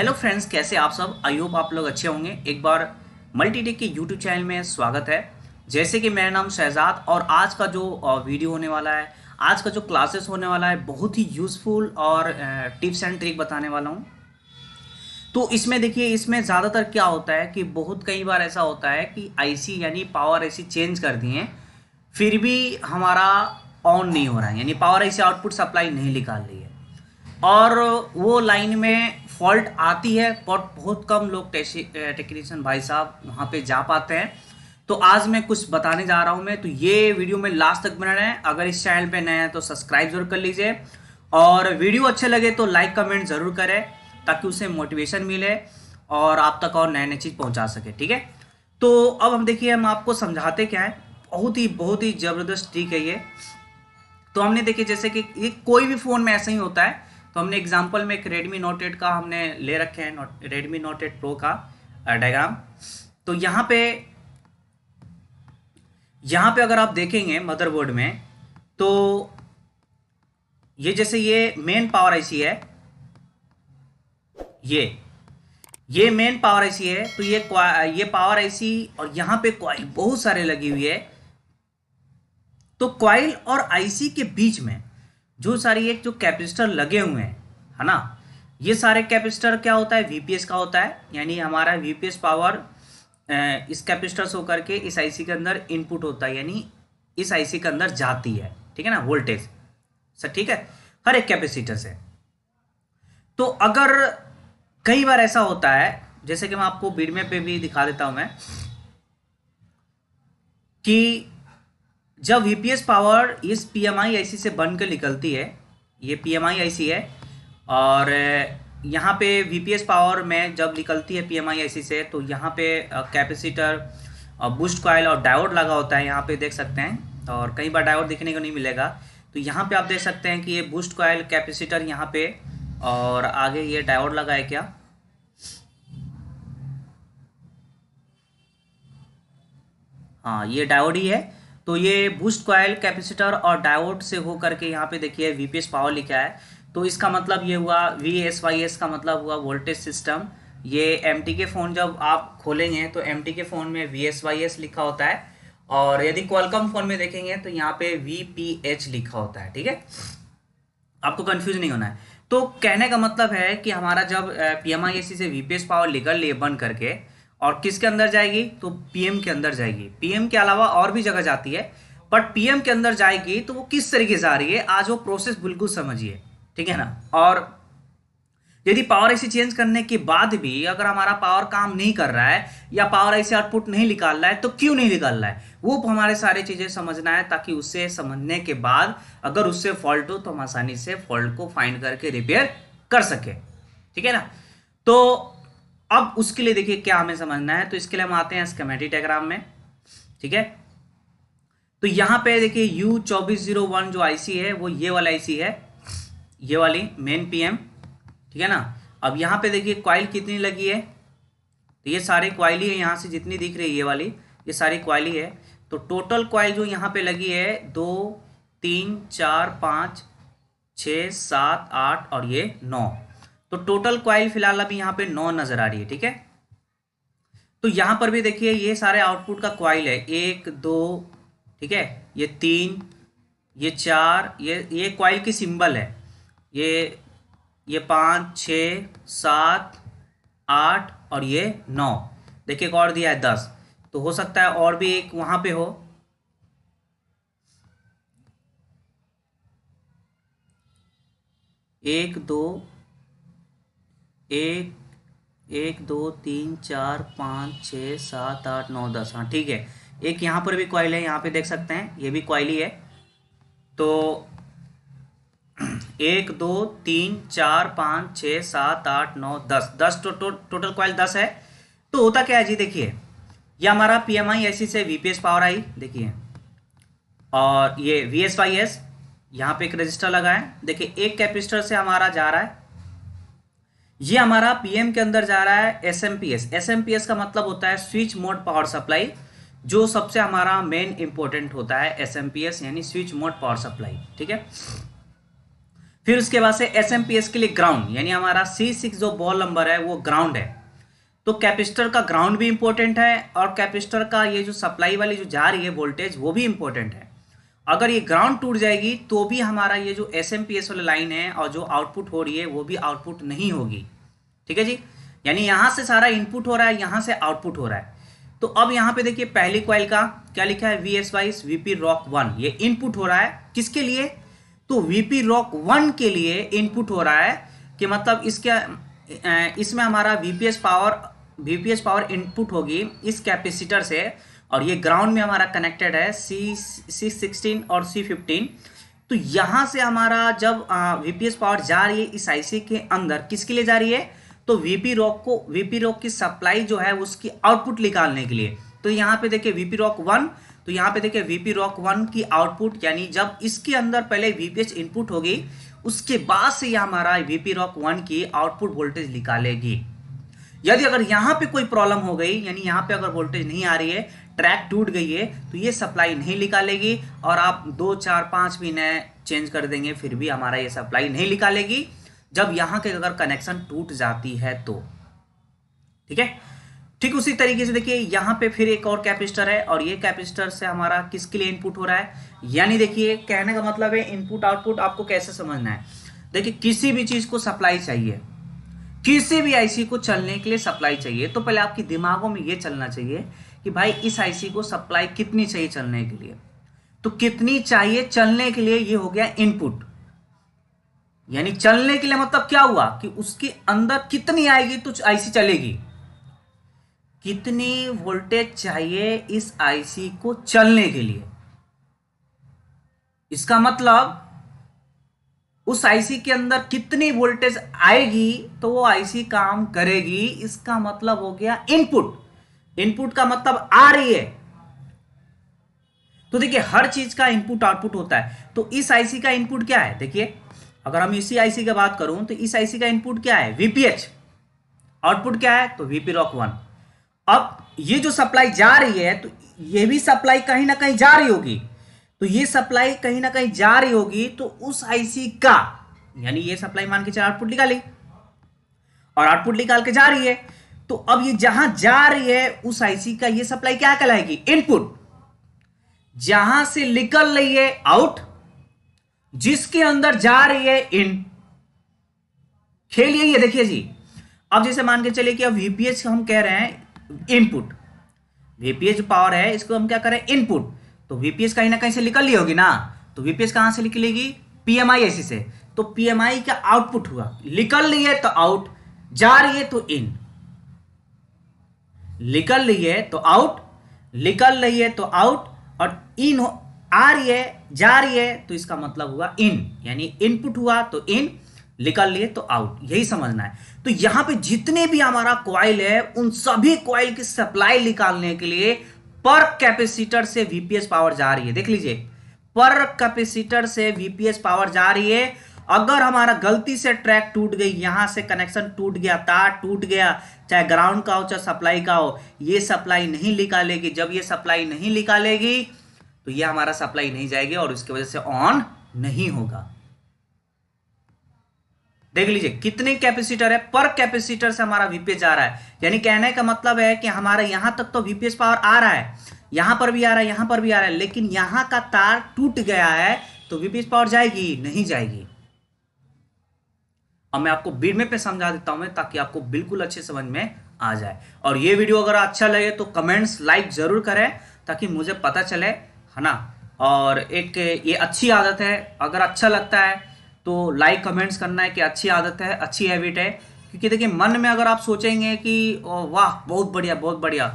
Hello friends, कैसे आप सब। आई होप आप लोग अच्छे होंगे। एक बार मल्टीटेक के यूट्यूब चैनल में स्वागत है। जैसे कि मेरा नाम शहजाद और आज का जो वीडियो होने वाला है, आज का जो क्लासेस होने वाला है, बहुत ही यूज़फुल और टिप्स एंड ट्रिक बताने वाला हूँ। तो इसमें देखिए, इसमें ज़्यादातर क्या होता है कि बहुत कई बार ऐसा होता है कि आईसी यानी पावर आईसी चेंज कर दिए, फिर भी हमारा ऑन नहीं हो रहा है, यानी पावर आईसी आउटपुट सप्लाई नहीं निकाल रही है और वो लाइन में फॉल्ट आती है। बट बहुत कम लोग टेक्नीशियन भाई साहब वहाँ पे जा पाते हैं। तो आज मैं कुछ बताने जा रहा हूँ मैं, तो ये वीडियो में लास्ट तक बना रहे। अगर इस चैनल पे नए हैं तो सब्सक्राइब जरूर कर लीजिए और वीडियो अच्छे लगे तो लाइक कमेंट जरूर करें ताकि उसे मोटिवेशन मिले और आप तक और नए नए चीज़ पहुँचा सके। ठीक है, तो अब हम देखिए, हम आपको समझाते क्या है। बहुत ही ज़बरदस्त ट्रिक है ये। तो हमने देखिए, जैसे कि ये कोई भी फ़ोन में ऐसा ही होता है। तो हमने एग्जांपल में एक Redmi Note 8 का हमने ले रखे हैं, Redmi Note 8 Pro का डायग्राम। तो यहाँ पे अगर आप देखेंगे मदरबोर्ड में, तो ये जैसे ये मेन पावर आईसी है, ये मेन पावर आईसी है। तो ये पावर आईसी और यहाँ पे कॉइल बहुत सारे लगी हुई है। तो कॉइल और आईसी के बीच में जो सारी एक जो कैपेसिटर लगे हुए हैं, है ना, ये सारे कैपेसिटर क्या होता है, वीपीएस का होता है। यानी हमारा वीपीएस पावर इस कैपेसिटर से होकर के इस आईसी के अंदर इनपुट होता है, यानी इस आईसी के अंदर जाती है। ठीक है ना, वोल्टेज सर, ठीक है, हर एक कैपेसिटर से। तो अगर कई बार ऐसा होता है, जैसे कि मैं आपको वीडियो पे भी दिखा देता हूं मैं, कि जब वीपीएस पावर इस पीएमआई आईसी से बनकर निकलती है, ये पीएमआई आईसी है, और यहाँ पे वीपीएस पावर में जब निकलती है पीएमआई आईसी से, तो यहाँ पे कैपेसिटर, बूस्ट कॉइल और डायोड लगा होता है। यहाँ पे देख सकते हैं, और कई बार डायोड देखने को नहीं मिलेगा। तो यहाँ पे आप देख सकते हैं कि ये बूस्ट कॉइल, कैपेसिटर यहाँ पे, और आगे ये डायोड लगा है क्या, हाँ ये डायोड ही है। तो ये बूस्ट कॉइल, कैपेसिटर और डायोड से हो करके यहाँ पे देखिए वीपीएस पावर लिखा है। तो इसका मतलब ये हुआ, VSYS का मतलब हुआ वोल्टेज सिस्टम। ये एमटी के फ़ोन जब आप खोलेंगे तो एमटी के फ़ोन में VSYS लिखा होता है, और यदि क्वालकॉम फ़ोन में देखेंगे तो यहाँ पे VPH लिखा होता है। ठीक है, आपको कंफ्यूज नहीं होना है। तो कहने का मतलब है कि हमारा जब पीएमआईएसी से वीपीएस पावर निकल लिए बन करके, और किसके अंदर जाएगी, तो पीएम के अंदर जाएगी। पीएम के अलावा और भी जगह जाती है, बट पीएम के अंदर जाएगी तो वो किस तरीके से आ रही है, आज वो प्रोसेस बिल्कुल समझिए। ठीक है ना। और यदि पावर आईसी चेंज करने के बाद भी अगर हमारा पावर काम नहीं कर रहा है या पावर आईसी आउटपुट नहीं निकाल रहा है, तो क्यों नहीं निकाल रहा है, वो हमारे सारी चीजें समझना है, ताकि उससे समझने के बाद अगर उससे फॉल्ट हो तो हम आसानी से फॉल्ट को फाइंड करके रिपेयर कर सके। ठीक है ना। तो अब उसके लिए देखिए क्या हमें समझना है। तो इसके लिए हम आते हैं स्कीमेटिक डायग्राम में। ठीक है, तो यहां पे देखिए U2401 जो आईसी है वो ये वाला आईसी है, ये वाली मेन पीएम। ठीक है ना। अब यहाँ पे देखिए कॉइल कितनी लगी है, तो ये सारे कॉइल ही है, यहाँ से जितनी दिख रही है ये वाली, ये सारी कॉइल ही है। तो टोटल कॉइल जो यहाँ पे लगी है 2 3 4 5 6 7 8 और ये 9। तो टोटल कॉइल फिलहाल अभी यहाँ पे 9 नजर आ रही है। ठीक है, तो यहाँ पर भी देखिए ये सारे आउटपुट का कॉइल है, 1 2, ठीक है, ये 3, ये 4, ये कॉइल की सिंबल है, ये 5 6 7 8 और ये 9। देखिए एक और दिया है 10, तो हो सकता है और भी एक वहां पे हो। 1 2 1 1 2 3 4 5 6 7 8 9 10, हाँ ठीक है। एक यहाँ पर भी कॉइल है, यहाँ पे देख सकते हैं, ये भी कॉइल ही है। तो 1 2 3 4 5 6 7 8 9 10 टोटल कॉइल 10 है। तो होता क्या है जी, देखिए ये हमारा पीएमआई आईसी से वीपीएस पावर आई, देखिए, और ये VSYS यहाँ पे एक रजिस्टर लगा है। देखिए एक कैपेसिटर से हमारा जा रहा है, ये हमारा पीएम के अंदर जा रहा है एसएमपीएस का मतलब होता है स्विच मोड पावर सप्लाई, जो सबसे हमारा मेन इंपॉर्टेंट होता है एसएमपीएस, यानी स्विच मोड पावर सप्लाई। ठीक है, फिर उसके बाद से एसएमपीएस के लिए ग्राउंड, यानी हमारा C6 जो बॉल नंबर है वो ग्राउंड है। तो कैपेसिटर का ग्राउंड भी इंपॉर्टेंट है और कैपेसिटर का ये जो सप्लाई वाली जो जा रही है वोल्टेज वो भी इंपॉर्टेंट है। अगर ये ग्राउंड टूट जाएगी तो भी हमारा ये जो एसएमपीएस वाली लाइन है और जो आउटपुट हो रही है वो भी आउटपुट नहीं होगी। ठीक है जी, यानी यहां से सारा इनपुट हो रहा है, यहां से आउटपुट हो रहा है। तो अब यहां पे देखिए पहली कॉइल का क्या लिखा है, VSY VP Rock 1, ये इनपुट हो रहा है किसके लिए, तो VP Rock 1 के लिए इनपुट हो रहा है कि मतलब इसमें हमारा VPS पावर इनपुट होगी इस कैपेसिटर से, और ये ग्राउंड में हमारा कनेक्टेड है C16 और C15। तो यहां से हमारा जब VPS पावर जा रही है इस IC के अंदर, किसके लिए जा रही है, तो VP Rock की सप्लाई जो है उसकी आउटपुट निकालने के लिए। तो यहाँ पे देखिए VP Rock 1, तो यहाँ पे देखिए VP Rock 1 की आउटपुट, यानी जब इसके अंदर पहले VPS इनपुट होगी उसके बाद से यह हमारा VP Rock 1 की आउटपुट वोल्टेज निकालेगी। यदि अगर यहाँ पे कोई प्रॉब्लम हो गई, यानी यहाँ पे अगर वोल्टेज नहीं आ रही है, ट्रैक टूट गई है, तो ये सप्लाई नहीं निकालेगी और आप 2 4 5 भी नए चेंज कर देंगे फिर भी हमारा ये सप्लाई नहीं निकालेगी जब यहाँ के अगर कनेक्शन टूट जाती है तो। ठीक है, ठीक उसी तरीके से देखिए यहाँ पे फिर एक और कैपेसिटर है और ये कैपेसिटर से हमारा किसके लिए इनपुट हो रहा है, यानी देखिए कहने का मतलब है इनपुट आउटपुट आपको कैसे समझना है। देखिए किसी भी चीज को सप्लाई चाहिए, किसी भी आईसी को चलने के लिए सप्लाई चाहिए, तो पहले आपके दिमागों में ये चलना चाहिए कि भाई इस आईसी को सप्लाई कितनी चाहिए चलने के लिए। तो कितनी चाहिए चलने के लिए, ये हो गया इनपुट, यानी चलने के लिए मतलब क्या हुआ कि उसके अंदर कितनी आएगी तो आईसी चलेगी। कितनी वोल्टेज चाहिए इस आईसी को चलने के लिए, इसका मतलब उस आईसी के अंदर कितनी वोल्टेज आएगी तो वो आईसी काम करेगी। इसका मतलब हो गया इनपुट। इनपुट का मतलब आ रही है। तो देखिए हर चीज का इनपुट आउटपुट होता है। तो इस आईसी का इनपुट क्या है, देखिए अगर हम इसी आईसी की बात करूं तो इस आईसी का इनपुट क्या है, VPH। आउटपुट क्या है, तो VP Rock 1। अब ये जो सप्लाई जा रही है तो ये भी सप्लाई कहीं ना कहीं जा रही होगी, तो ये सप्लाई कहीं ना कहीं जा रही होगी तो उस आईसी का, यानी ये सप्लाई मान के चल आउटपुट निकाली और आउटपुट निकाल के जा रही है, तो अब ये जहां जा रही है उस आईसी का ये सप्लाई क्या कहलाएगी, इनपुट। जहां से निकल रही है आउट, जिसके अंदर जा रही है इन। खेल यही है, देखिए जी। अब जैसे मान के चलिए कि अब VPH हम कह रहे हैं इनपुट, VPH पावर है इसको हम क्या करें इनपुट, तो VPS कहीं ना कहीं से निकल ली होगी ना, तो VPS कहां से निकलेगी, PMI ऐसी से, तो PMI का आउटपुट हुआ, निकल रही है तो आउट, जा रही है तो इन। निकल रही है तो आउट, निकल रही है तो आउट, और इन आ रही है जा रही है तो इसका मतलब हुआ इन, यानी इनपुट हुआ तो इन, निकल लिए तो आउट, यही समझना है। तो यहां पे जितने भी हमारा कॉइल है उन सभी कॉइल की सप्लाई निकालने के लिए पर कैपेसिटर से VPS पावर जा रही है। देख लीजिए पर कैपेसिटर से VPS पावर जा रही है। अगर हमारा गलती से ट्रैक टूट गई, यहां से कनेक्शन टूट गया, तार टूट गया, चाहे ग्राउंड का हो चाहे सप्लाई का हो, ये सप्लाई नहीं निकालेगी। जब ये सप्लाई नहीं निकालेगी तो ये हमारा सप्लाई नहीं जाएगी और उसकी वजह से ऑन नहीं होगा। देख लीजिए कितने कैपेसिटर है, पर कैपेसिटर से हमारा VPS जा रहा है, यानी कहने का मतलब है कि हमारा यहां तक तो VPS पावर आ रहा है, यहां पर भी आ रहा है, यहां पर भी आ रहा है, लेकिन यहां का तार टूट गया है तो VPS पावर जाएगी नहीं जाएगी। अब मैं आपको बीच में पे समझा देता हूं ताकि आपको बिल्कुल अच्छे समझ में आ जाए। और ये वीडियो अगर अच्छा लगे तो कमेंट्स लाइक जरूर करें ताकि मुझे पता चले, है ना। और एक ये अच्छी आदत है, अगर अच्छा लगता है तो लाइक कमेंट्स करना है कि अच्छी आदत है, अच्छी हैबिट है। क्योंकि देखिए मन में अगर आप सोचेंगे कि वाह बहुत बढ़िया बहुत बढ़िया,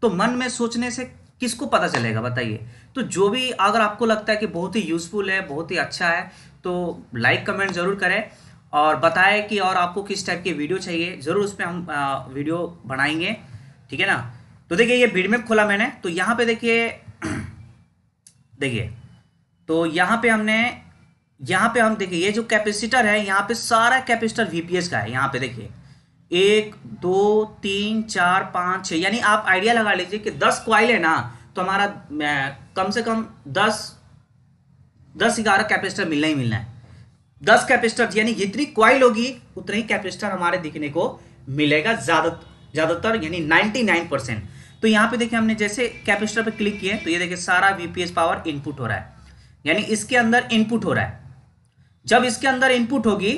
तो मन में सोचने से किसको पता चलेगा बताइए। तो जो भी अगर आपको लगता है कि बहुत ही यूजफुल है, बहुत ही अच्छा है, तो लाइक कमेंट जरूर करें और बताएं कि और आपको किस टाइप की वीडियो चाहिए, ज़रूर उस पर हम वीडियो बनाएंगे, ठीक है ना। तो देखिए ये बीड में खोला मैंने, तो यहाँ पे देखिए देखिए तो यहाँ पे हम देखिए ये जो कैपेसिटर है, यहाँ पे सारा कैपेसिटर VPS का है। यहाँ पे देखिए 1 2 3 4 5 6, यानी आप आइडिया लगा लीजिए कि 10 कॉइल है ना, तो हमारा कम से कम 10 11 कैपेसिटर मिलना ही मिलना है। 10 कैपेसिटर, यानी जितनी कॉइल होगी उतना ही कैपेसिटर हमारे दिखने को मिलेगा, ज्यादातर यानी 99%। तो यहाँ पे देखिए हमने जैसे कैपेसिटर पे क्लिक किए तो ये देखिए सारा वीपीएस पावर इनपुट हो रहा है, यानी इसके अंदर इनपुट हो रहा है। जब इसके अंदर इनपुट होगी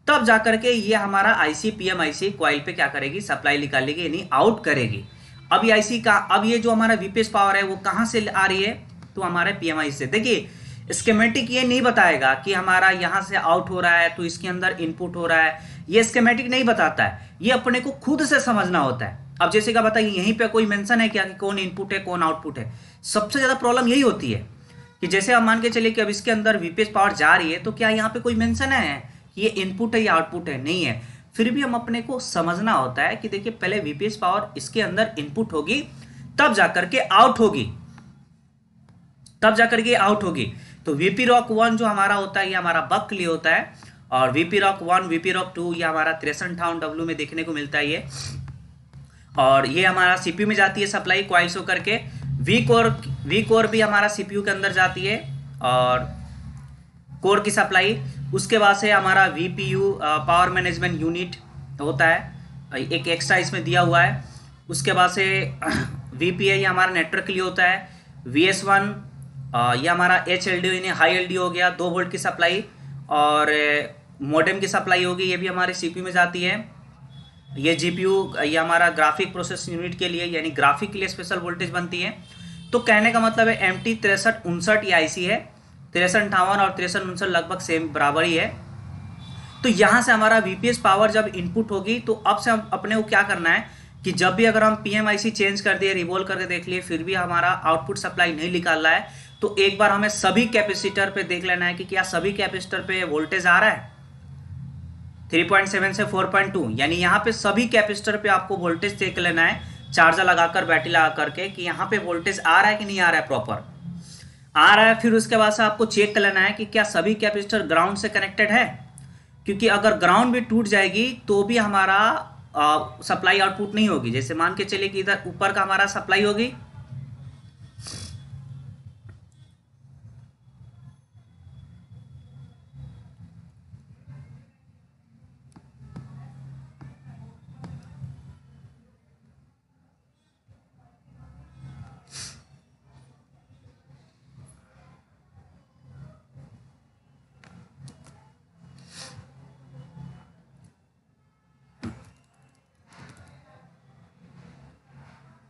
तब जाकर के ये हमारा आईसी पीएमआईसी कॉइल पे क्या करेगी, सप्लाई निकालेगी, यानी आउट करेगी। अब ये आईसी का, अब ये जो हमारा वीपीएस पावर है वो कहाँ से आ रही है, तो हमारे पीएमआई से। देखिए स्कीमेटिक ये नहीं बताएगा कि हमारा यहाँ से आउट हो रहा है तो इसके अंदर इनपुट हो रहा है, ये स्कीमेटिक नहीं बताता है, ये अपने को खुद से समझना होता है। अब जैसे क्या बताइए, यहीं पे कोई मेंशन है क्या कि कौन इनपुट है कौन आउटपुट है? सबसे ज्यादा प्रॉब्लम यही होती है कि जैसे हम मान के चलिए कि अब इसके अंदर वीपीएस पावर जा रही है तो क्या यहाँ पे कोई मेंशन है कि ये इनपुट है या आउटपुट है? नहीं है। फिर भी हम अपने को समझना होता है कि देखिए पहले वीपीएस पावर इसके अंदर इनपुट होगी तब जाकर के आउट होगी, तब जाकर के आउट होगी। तो वीपी रॉक 1 जो हमारा होता है ये हमारा बक के लिए होता है, और वीपी रॉक 1 वीपी रॉक 2 ये हमारा 63,000 में देखने को मिलता है ये। और ये हमारा सीपीयू में जाती है सप्लाई कॉइल्स होकर के। वी कोर भी हमारा सीपीयू के अंदर जाती है और कोर की सप्लाई। उसके बाद से हमारा वीपीयू पावर मैनेजमेंट यूनिट होता है, एक एक्स्ट्रा इसमें दिया हुआ है। उसके बाद से वीपीआई हमारा नेटवर्क के लिए होता है। VS1 ये हमारा HLDO यानी हाई LDO हो गया, 2 वोल्ट की सप्लाई, और मॉडेम की सप्लाई होगी, ये भी हमारे सीपीयू में जाती है। ये जीपीयू ये हमारा ग्राफिक प्रोसेस यूनिट के लिए यानी ग्राफिक के लिए स्पेशल वोल्टेज बनती है। तो कहने का मतलब है MT 6359 ये आईसी है, 6358 और 6359 लगभग सेम बराबर ही है। तो यहाँ से हमारा वीपीएस पावर जब इनपुट होगी तो अब से हम अपने को क्या करना है कि जब भी अगर हम पीएमआईसी चेंज कर दिए, रिवॉल्व करके देख लिए, फिर भी हमारा आउटपुट सप्लाई नहीं निकाल रहा है, तो एक बार हमें सभी कैपेसिटर पे देख लेना है कि क्या सभी कैपेसिटर पे वोल्टेज आ रहा है 3.7 से 4.2, यानी यहाँ पे सभी कैपेसिटर पे आपको वोल्टेज देख लेना है, चार्जर लगाकर बैटरी लगा करके कि यहाँ पे वोल्टेज आ रहा है कि नहीं आ रहा है, प्रॉपर आ रहा है। फिर उसके बाद से आपको चेक कर लेना है कि क्या सभी कैपेसिटर ग्राउंड से कनेक्टेड है, क्योंकि अगर ग्राउंड भी टूट जाएगी तो भी हमारा सप्लाई आउटपुट नहीं होगी। जैसे मान के चलिए कि इधर ऊपर का हमारा सप्लाई होगी,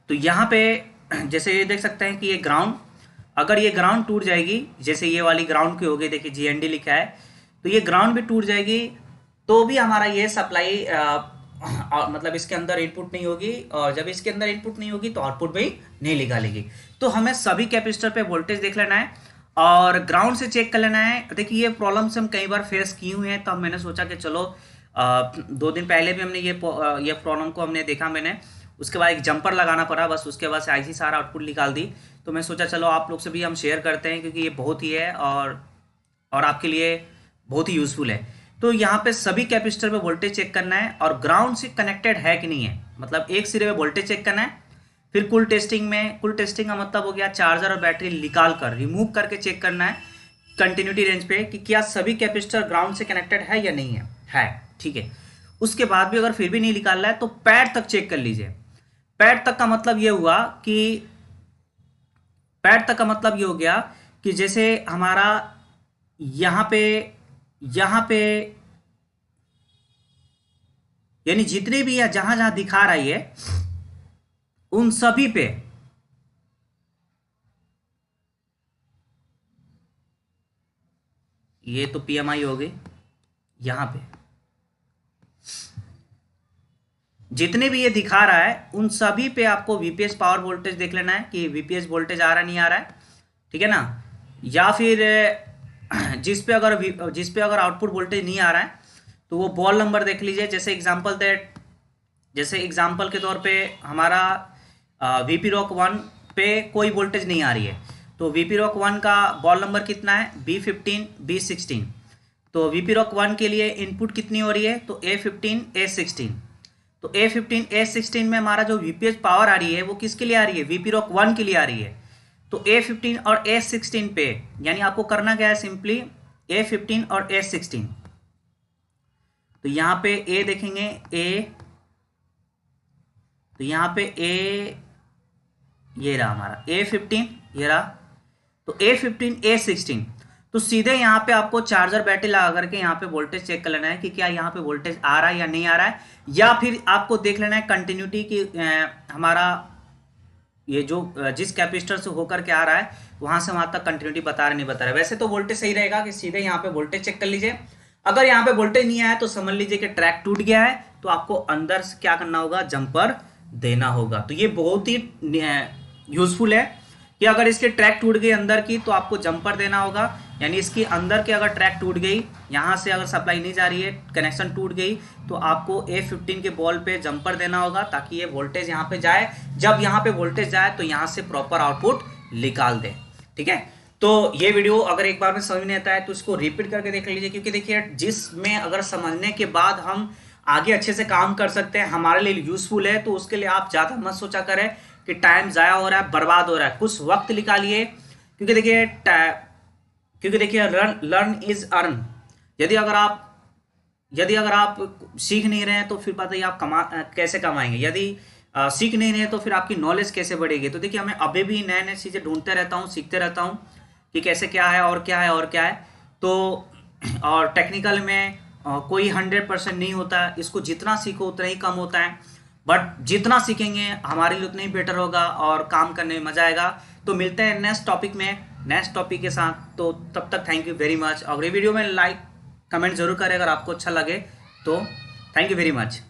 तो यहाँ पे जैसे ये देख सकते हैं कि ये ग्राउंड, अगर ये ग्राउंड टूट जाएगी, जैसे ये वाली ग्राउंड की हो गई, देखिए GND लिखा है, तो ये ग्राउंड भी टूट जाएगी तो भी हमारा ये सप्लाई मतलब इसके अंदर इनपुट नहीं होगी, और जब इसके अंदर इनपुट नहीं होगी तो आउटपुट भी नहीं निकालेगी। तो हमें सभी कैपेसिटर पे वोल्टेज देख लेना है और ग्राउंड से चेक कर लेना है। देखिए ये प्रॉब्लम्स हम कई बार फेस किए हुए हैं, तो मैंने सोचा कि चलो 2 दिन पहले भी हमने ये प्रॉब्लम को हमने देखा मैंने, उसके बाद एक जंपर लगाना पड़ा, बस उसके बाद से आईसी सारा आउटपुट निकाल दी। तो मैं सोचा चलो आप लोग से भी हम शेयर करते हैं, क्योंकि ये बहुत ही है और आपके लिए बहुत ही यूज़फुल है। तो यहाँ पे सभी कैपेसिटर पे वोल्टेज चेक करना है और ग्राउंड से कनेक्टेड है कि नहीं है, मतलब एक सिरे में वोल्टेज चेक करना है। फिर कुल टेस्टिंग का मतलब हो गया चार्जर और बैटरी निकाल कर रिमूव करके चेक करना है कंटिन्यूटी रेंज पे कि क्या सभी कैपेसिटर ग्राउंड से कनेक्टेड है या नहीं है, ठीक है। उसके बाद भी अगर फिर भी नहीं निकाल रहा है तो पैड तक चेक कर लीजिए। पैड तक का मतलब ये हुआ कि हो गया कि जैसे हमारा यहाँ पे यानी जितने भी है जहां जहां दिखा रहा है उन सभी पे ये तो PMI हो गई, यहां पे जितने भी ये दिखा रहा है उन सभी पे आपको वीपीएस पावर वोल्टेज देख लेना है कि वीपीएस वोल्टेज आ रहा नहीं आ रहा है, ठीक है ना। या फिर जिस पे अगर आउटपुट वोल्टेज नहीं आ रहा है तो वो बॉल नंबर देख लीजिए। जैसे एग्जांपल के तौर पे हमारा वीपी रॉक 1 पे कोई वोल्टेज नहीं आ रही है, तो वीपी रॉक 1 का बॉल नंबर कितना है B15 B16। तो वीपी रॉक 1 के लिए इनपुट कितनी हो रही है, तो A15 A16। तो A15 A16 में हमारा जो वीपीएस पावर आ रही है वो किसके लिए आ रही है, वीपी रॉक 1 के लिए आ रही है। तो A15 और A16 पे यानी आपको करना क्या है, सिंपली A15 और A16 तो यहाँ पे ए देखेंगे, ए, तो यहाँ पे ए, ये रहा हमारा A15, ये रहा। तो A15, A16, तो सीधे यहाँ पे आपको चार्जर बैटरी लगा करके यहाँ पे वोल्टेज चेक कर लेना है कि क्या यहाँ पे वोल्टेज आ रहा है या नहीं आ रहा है, या फिर आपको देख लेना है कंटिन्यूटी की हमारा ये जो जिस कैपेसिटर से होकर के आ रहा है वहां से वहां तक कंटिन्यूटी बता रहा नहीं बता रहा है। वैसे तो वोल्टेज सही रहेगा कि सीधे यहाँ पे वोल्टेज चेक कर लीजिए। अगर यहाँ पे वोल्टेज नहीं आया तो समझ लीजिए कि ट्रैक टूट गया है, तो आपको अंदर से क्या करना होगा, जंपर देना होगा। तो ये बहुत ही यूजफुल है कि अगर इसके ट्रैक टूट गई अंदर की तो आपको जंपर देना होगा, यानी इसकी अंदर की अगर ट्रैक टूट गई, यहाँ से अगर सप्लाई नहीं जा रही है, कनेक्शन टूट गई, तो आपको A15 के बॉल पे जंपर देना होगा ताकि ये वोल्टेज यहाँ पे जाए। जब यहाँ पे वोल्टेज जाए तो यहाँ से प्रॉपर आउटपुट निकाल दे। ठीक है, तो ये वीडियो अगर एक बार में समझ नहीं आता है तो इसको रिपीट करके देख लीजिए, क्योंकि देखिए जिसमें अगर समझने के बाद हम आगे अच्छे से काम कर सकते हैं, हमारे लिए यूजफुल है, तो उसके लिए आप ज़्यादा मत सोचा करें कि टाइम ज़ाया हो रहा है, बर्बाद हो रहा है। कुछ वक्त निकालिए, क्योंकि देखिए लर्न इज अर्न। यदि अगर आप सीख नहीं रहे हैं तो फिर पता ही आप कैसे कमाएंगे। यदि सीख नहीं रहे तो फिर आपकी नॉलेज कैसे बढ़ेगी। तो देखिए, मैं अभी भी नए नए चीज़ें ढूंढते रहता हूँ, सीखते रहता हूँ कि कैसे क्या है और क्या है और क्या है। तो और टेक्निकल में कोई 100% नहीं होता है, इसको जितना सीखो उतना ही कम होता है, बट जितना सीखेंगे हमारे लिए उतना ही बेटर होगा और काम करने में मजा आएगा। तो मिलते हैं नेक्स्ट टॉपिक में, नेक्स्ट टॉपिक के साथ। तो तब तक थैंक यू वेरी मच। और ये वीडियो में लाइक कमेंट जरूर करें अगर आपको अच्छा लगे तो। Thank you very much.